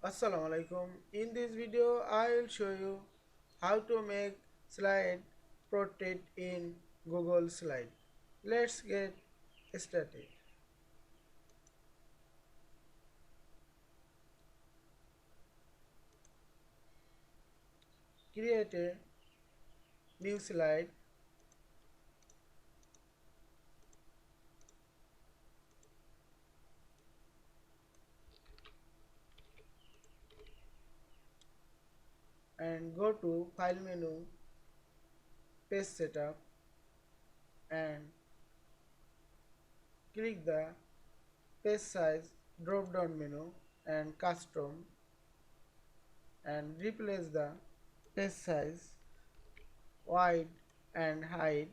Assalamu Walaikum. In this video, I will show you how to make slide portrait in Google Slide. Let's get started. Create a new slide and go to File menu, Page Setup and click the Page Size drop down menu and Custom and replace the page size, width and height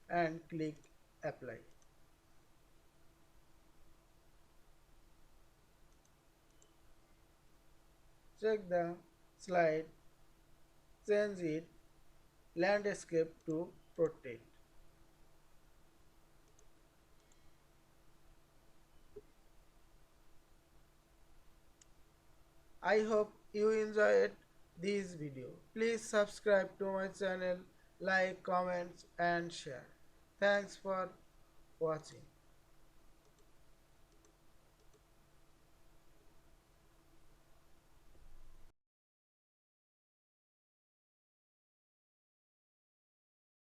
and click apply. Check the slide, change it landscape to portrait. I hope you enjoyed this video. Please subscribe to my channel, like, comment and share. Thanks for watching.